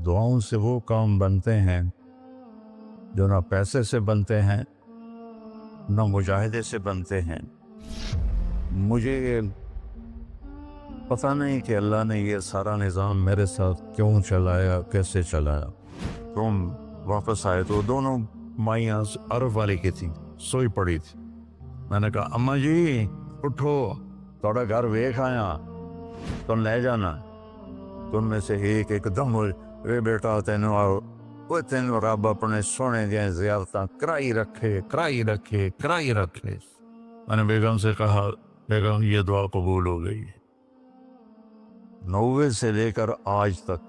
دعاؤں سے وہ کام بنتے ہیں جو نہ پیسے سے بنتے ہیں نہ مجاہدے سے بنتے ہیں۔ مجھے پتہ نہیں کہ اللہ نے یہ سارا نظام میرے ساتھ کیوں چلایا، کیسے چلایا۔ تم واپس آئے تو دونوں مائیاں عرب والی کی تھی، سوئی پڑی تھی۔ میں نے کہا اماں جی اٹھو، تھوڑا گھر ویکھ آیا، تم لے جانا۔ تم میں سے ایک دم اے بیٹا تینوں رب اپنے سونے دیا زیارتاں کرائی رکھے۔ میں نے بیگم سے کہا بیگم یہ دعا قبول ہو گئی ہے۔ 90 سے لے کر آج تک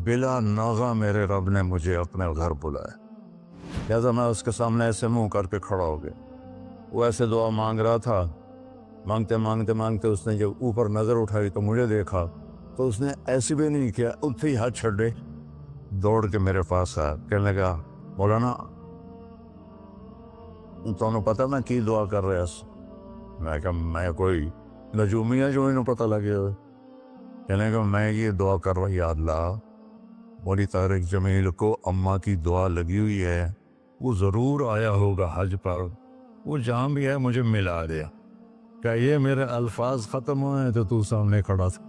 بلا ناغہ میرے رب نے مجھے اپنے گھر بلایا، لہذا میں اس کے سامنے ایسے منہ کر کے کھڑا ہو گیا۔ وہ ایسے دعا مانگ رہا تھا، مانگتے اس نے جب اوپر نظر اٹھائی تو مجھے دیکھا تو اس نے ایسے بھی نہیں کیا، اتنے ہی ہاتھ چھڑے دوڑ کے میرے پاس آیا، کہنے لگا مولانا تمہیں پتہ میں کی دعا کر رہا ہوں؟ میں کہا میں کوئی نجومیہ جو انہوں پتہ لگے ہوئے۔ کہنے لگا میں یہ دعا کر رہا ہوں، یا اللہ مولی طارق جمیل کو اماں کی دعا لگی ہوئی ہے، وہ ضرور آیا ہوگا حج پر، وہ جہاں بھی ہے مجھے ملا دیا۔ کہ یہ میرے الفاظ ختم ہوئے تو تو سامنے کھڑا تھا۔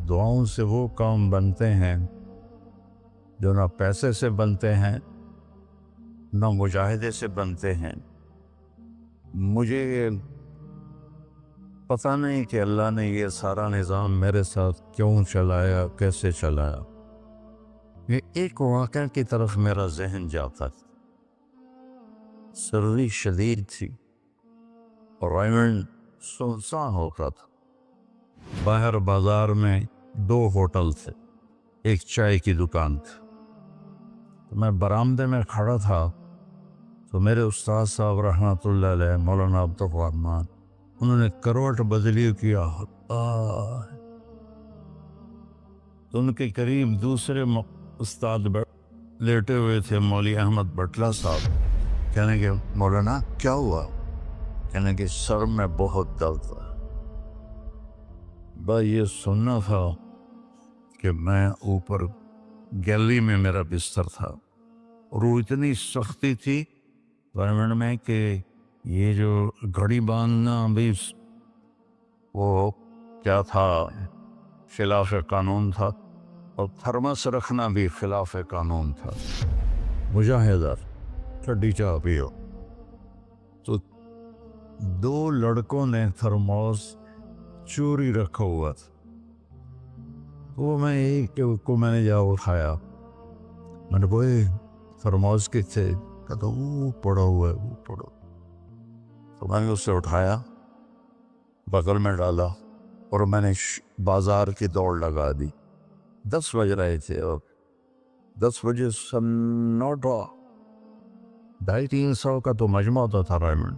دعاؤں سے وہ کام بنتے ہیں جو نہ پیسے سے بنتے ہیں نہ مجاہدے سے بنتے ہیں۔ مجھے پتہ نہیں کہ اللہ نے یہ سارا نظام میرے ساتھ کیوں چلایا، کیسے چلایا۔ یہ ایک واقعہ کی طرف میرا ذہن جاتا تھا۔ سردی شدید تھی اور ریمنڈ سنسان ہو رہا تھا۔ باہر بازار میں 2 ہوٹل تھے، ایک چائے کی دکان تھی۔ تو میں برآمدے میں کھڑا تھا تو میرے استاد صاحب رحمۃ اللہ علیہ مولانا عبدالرحمن، انہوں نے کروٹ بدلی کیا، تو ان کے قریب دوسرے استاد لیٹے ہوئے تھے، مولوی احمد بٹلہ صاحب۔ کہنے کہ مولانا کیا ہوا؟ کہنے کہ سر میں بہت درد ہے۔ بس یہ سننا تھا کہ میں اوپر گیلری میں میرا بستر تھا اور وہ اتنی سختی تھی گورنمنٹ میں کہ یہ جو گھڑی باندھنا بھی وہ کیا تھا، خلاف قانون تھا، اور تھرمس رکھنا بھی خلاف قانون تھا۔ مجاہدہ ٹھنڈی چاہ پیو۔ تو 2 لڑکوں نے تھرموس چوری رکھا ہوا تھا، وہ میں ایک کو میں نے جا اٹھایا، میں نے بوئے تھرموس کے تھے، کہتا وہ پڑا ہوا ہے، وہ پڑا۔ تو میں نے اسے اٹھایا، بغل میں ڈالا اور میں نے بازار کی دوڑ لگا دی۔ 10 بج رہے تھے اور 10 بجے سنوٹا 250-300 کا تو مجمع ہوتا تھا ریمنڈ۔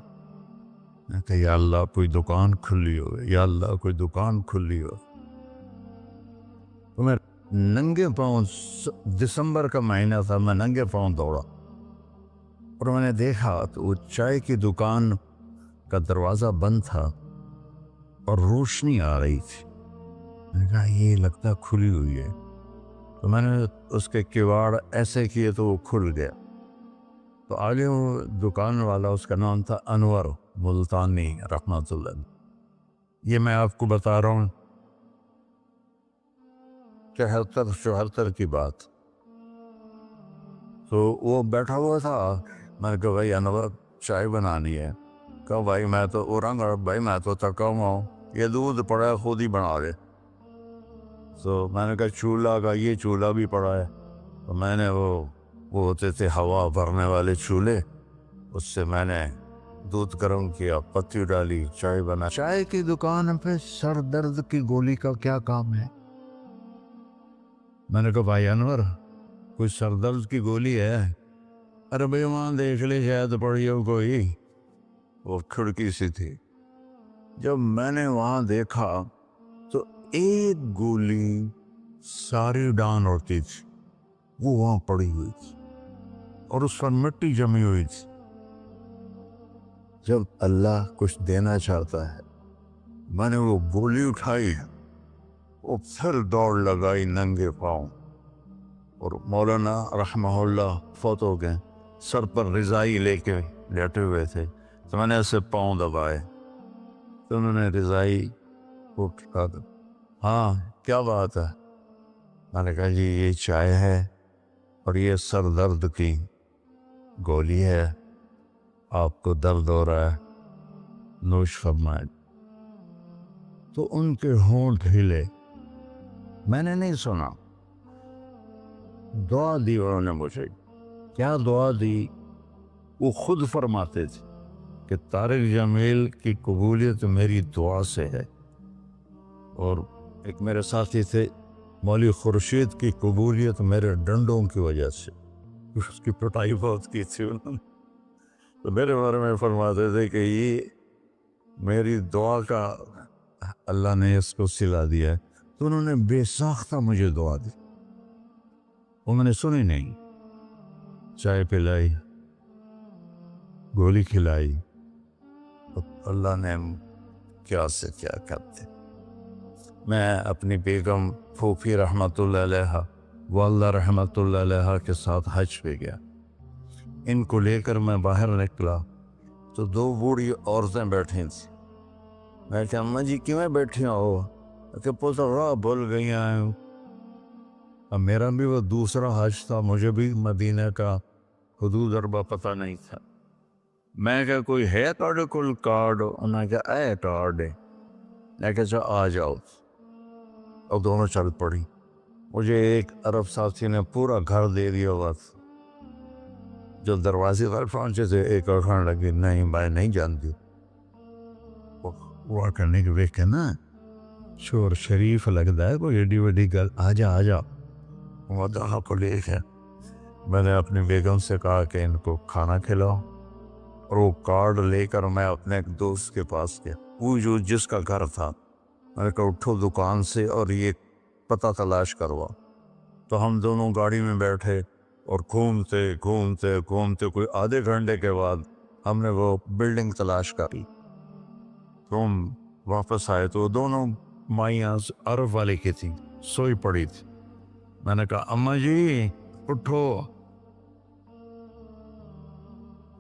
میں کہا یا اللہ کوئی دکان کھلی ہو، یا اللہ کوئی دکان کھلی ہو۔ تو میں ننگے پاؤں، دسمبر کا مہینہ تھا، میں ننگے پاؤں دوڑا اور میں نے دیکھا تو وہ چائے کی دکان کا دروازہ بند تھا اور روشنی آ رہی تھی۔ میں نے کہا یہ لگتا کھلی ہوئی ہے، تو میں نے اس کے کواڑ ایسے کیے تو وہ کھل گیا۔ تو آگے وہ دکان والا، اس کا نام تھا انور ملتانی رحمۃ اللہ۔ یہ میں آپ کو بتا رہا ہوں 73-74 کی بات۔ تو وہ بیٹھا ہوا تھا، میں نے کہا بھائی انور چائے بنانی ہے۔ کہا بھائی میں تو بھائی میں تو تھکا ہوا ہوں، یہ دودھ پڑا ہے خود ہی بنا دے۔ تو میں نے کہا چولہا کا یہ چولہا بھی پڑا ہے، تو میں نے وہ ہوتے تھے ہوا بھرنے والے چولہے، اس سے میں نے دودھ گرم کیا، پتی ڈالی، چائے بنا۔ چائے کی دکان پہ سر درد کی گولی کا کیا کام ہے؟ میں نے کہا بھائی انور کوئی سر درد کی گولی ہے؟ ارے بھائی وہاں دیکھ لے شاید پڑی ہو کوئی، وہ کھڑکی سی تھی۔ جب میں نے وہاں دیکھا تو ایک گولی ساری ڈان ہوتی تھی، وہ وہاں پڑی ہوئی تھی اور اس پر مٹی جمی ہوئی تھی۔ جب اللہ کچھ دینا چاہتا ہے میں نے وہ گولی اٹھائی، وہ پھر دوڑ لگائی ننگے پاؤں، اور مولانا رحمہ اللہ فوت ہو گئے، سر پر رضائی لے کے لیٹے ہوئے تھے، تو میں نے ایسے پاؤں دبائے، تو انہوں نے رضائی اٹھا کر، ہاں کیا بات ہے؟ میں نے کہا جی یہ چائے ہے اور یہ سر درد کی گولی ہے، آپ کو درد ہو رہا ہے، نوش فرمائیں۔ تو ان کے ہونٹ ہلے، میں نے نہیں سنا، دعا دی انہوں نے مجھے۔ کیا دعا دی؟ وہ خود فرماتے تھے کہ طارق جمیل کی قبولیت میری دعا سے ہے، اور ایک میرے ساتھی تھے مولوی خورشید کی قبولیت میرے ڈنڈوں کی وجہ سے، اس کی پٹائی بہت کی تھی انہوں نے، تو میرے بارے میں فرماتے تھے کہ یہ میری دعا کا اللہ نے اس کو سلا دیا ہے۔ تو انہوں نے بے ساختہ مجھے دعا دی، وہ میں نے سنی نہیں، چائے پلائی، گولی کھلائی، اللہ نے کیا سے کیا کرتے۔ میں اپنی بیگم پھوپھی رحمۃ اللہ علیہ، والدہ رحمۃ اللہ علیہ کے ساتھ حج پہ گیا، ان کو لے کر میں باہر نکلا تو دو بوڑھی عورتیں بیٹھی تھیں۔ میں کہا اماں جی کیوں بیٹھی ہو؟ کہ پوتا راہ بھول گئی ہیں۔ اب میرا بھی وہ دوسرا حج تھا، مجھے بھی مدینہ کا حدود اربا پتہ نہیں تھا۔ میں کہا کوئی ہے تھوڑے کول کارڈ؟ انہوں نے کہا اے کارڈ ہے۔ میں کہا چا آ جاؤ، اور دونوں چل پڑی۔ مجھے ایک عرب ساتھی نے پورا گھر دے دیا بس، جو دروازے پر پہنچے تھے ایک اور کھانے لگی، نہیں میں نہیں جانتی، وہ کرنے کے دیکھ کے نا شور شریف لگتا ہے، کوئی ایڈی وڈی گل، آ جا آ جا۔ وہ دونوں کو لے کے میں نے اپنی بیگم سے کہا کہ ان کو کھانا کھلاؤ، اور وہ کارڈ لے کر میں اپنے ایک دوست کے پاس گیا، وہ جو جس کا گھر تھا، میں نے کہا اٹھو دکان سے اور یہ پتہ تلاش کروا۔ تو ہم دونوں گاڑی میں بیٹھے اور گھومتے گھومتے گھومتے کوئی آدھے گھنٹے کے بعد ہم نے وہ بلڈنگ تلاش کری۔ تو ہم واپس آئے تو دونوں مائیاں عرب والے کی تھیں، سوئی پڑی تھی۔ میں نے کہا اماں جی اٹھو،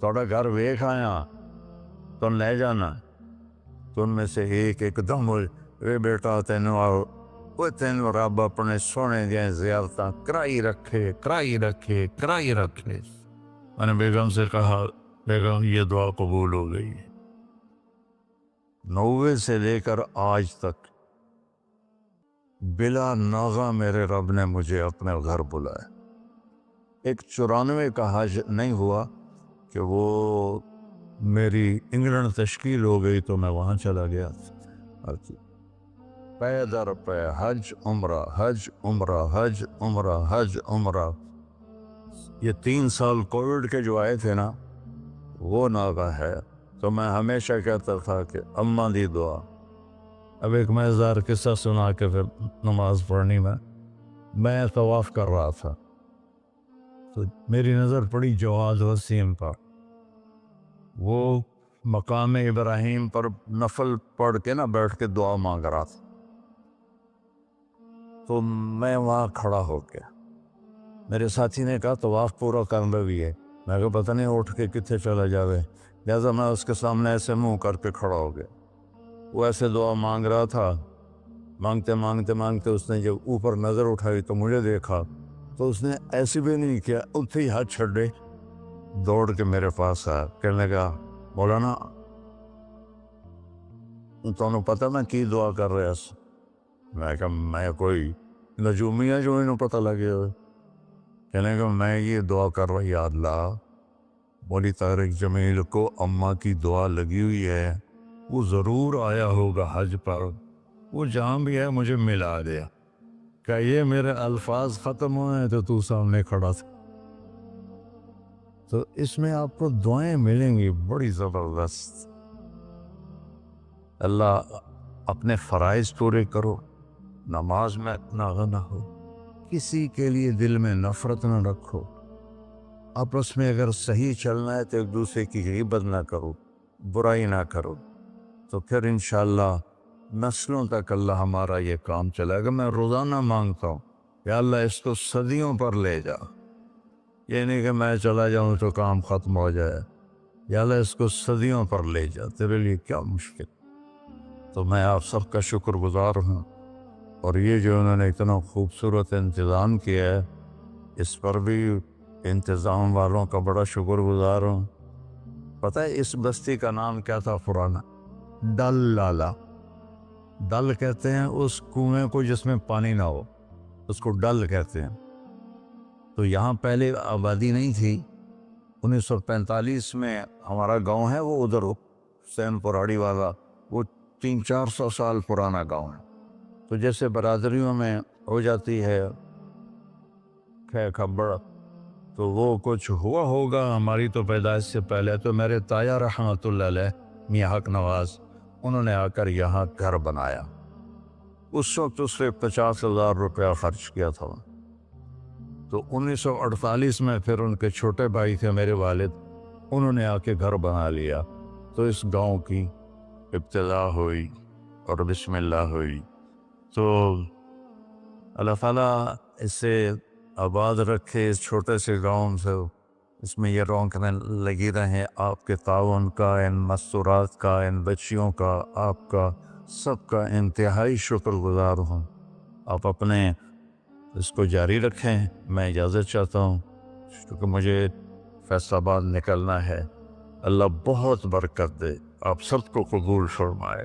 تھوڑا گھر ویکھ آیا، تم لے جانا۔ تو ان میں سے ایک دم وے بیٹا تینوں رب اپنے سونے دیا زیارتاں کرائی رکھے۔ میں نے بیگم سے کہا بیگم یہ دعا قبول ہو گئی۔ 90 سے لے کر آج تک بلا ناغہ میرے رب نے مجھے اپنے گھر بلایا۔ ایک 94 کا حج نہیں ہوا کہ وہ میری انگلینڈ تشکیل ہو گئی تو میں وہاں چلا گیا، پے در پے حج عمرہ حج عمرہ حج عمرہ حج عمرہ۔ یہ 3 سال کووڈ کے جو آئے تھے نا، وہ ناغہ ہے۔ تو میں ہمیشہ کہتا تھا کہ اماں دی دعا۔ اب ایک مزیدار قصہ سنا کے پھر نماز پڑھنی میں طواف کر رہا تھا، تو میری نظر پڑی جواد وسیم پر، وہ مقام ابراہیم پر نفل پڑھ کے نا بیٹھ کے دعا مانگ رہا تھا۔ تو میں وہاں کھڑا ہو گیا، میرے ساتھی نے کہا طواف پورا کرنا بھی ہے، میں کہا پتہ نہیں اٹھ کے کتنے چلا جاوے، لہٰذا میں اس کے سامنے ایسے منہ کر کے کھڑا ہو گیا۔ وہ ایسے دعا مانگ رہا تھا، مانگتے اس نے جب اوپر نظر اٹھائی تو مجھے دیکھا، تو اس نے ایسے بھی نہیں کیا، اتھے ہی ہاتھ چھڑے دوڑ کے میرے پاس آیا، کہنے لگا مولانا تمہیں پتہ میں کی دعا کر رہا ہوں؟ میں کہا میں کوئی نجومی ہے جو انہوں پتہ لگے ہوئے؟ کہنے لگا میں یہ دعا کر رہا، یا اللہ مولوی طارق جمیل کو اماں کی دعا لگی ہوئی ہے، وہ ضرور آیا ہوگا حج پر، وہ جہاں بھی ہے مجھے ملا دیا۔ کہ یہ میرے الفاظ ختم ہوئے تو تو سامنے کھڑا تھا۔ تو اس میں آپ کو دعائیں ملیں گی بڑی زبردست۔ اللہ اپنے فرائض پورے کرو، نماز میں ناغہ نہ ہو، کسی کے لیے دل میں نفرت نہ رکھو، آپس میں اگر صحیح چلنا ہے تو ایک دوسرے کی غیبت نہ کرو، برائی نہ کرو، تو پھر انشاءاللہ نسلوں تک اللہ ہمارا یہ کام چلے گا۔ میں روزانہ مانگتا ہوں یا اللہ اس کو صدیوں پر لے جا، یہ نہیں کہ میں چلا جاؤں تو کام ختم ہو جائے، یا اللہ اس کو صدیوں پر لے جا، تیرے لیے کیا مشکل۔ تو میں آپ سب کا شکر گزار ہوں، اور یہ جو انہوں نے اتنا خوبصورت انتظام کیا ہے اس پر بھی انتظام والوں کا بڑا شکر گزار ہوں۔ پتہ ہے اس بستی کا نام کیا تھا پرانا؟ ڈل لالا۔ ڈل کہتے ہیں اس کنویں کو جس میں پانی نہ ہو، اس کو ڈل کہتے ہیں۔ تو یہاں پہلے آبادی نہیں تھی۔ 1945 میں ہمارا گاؤں ہے وہ ادھر حسین پراڑی والا، وہ 300-400 سال پرانا گاؤں ہے۔ تو جیسے برادریوں میں ہو جاتی ہے خبر، تو وہ کچھ ہوا ہوگا ہماری تو پیدائش سے پہلے۔ تو میرے تایا رحمۃ اللہ علیہ میاں حق نواز، انہوں نے آ کر یہاں گھر بنایا۔ اس وقت اس سے 50,000 روپیہ خرچ کیا تھا۔ تو 1948 میں پھر ان کے چھوٹے بھائی تھے میرے والد، انہوں نے آ کے گھر بنا لیا۔ تو اس گاؤں کی ابتدا ہوئی اور بسم اللہ ہوئی۔ تو اللہ تعالیٰ اسے آباد رکھے، اس چھوٹے سے گاؤں سے اس میں یہ رونقیں لگی رہیں۔ آپ کے تعاون کا، ان مستورات کا، ان بچیوں کا، آپ کا سب کا انتہائی شکر گزار ہوں۔ آپ اپنے اس کو جاری رکھیں۔ میں اجازت چاہتا ہوں کیونکہ مجھے فیصل آباد نکلنا ہے۔ اللہ بہت برکت دے، آپ سب کو قبول فرمائے۔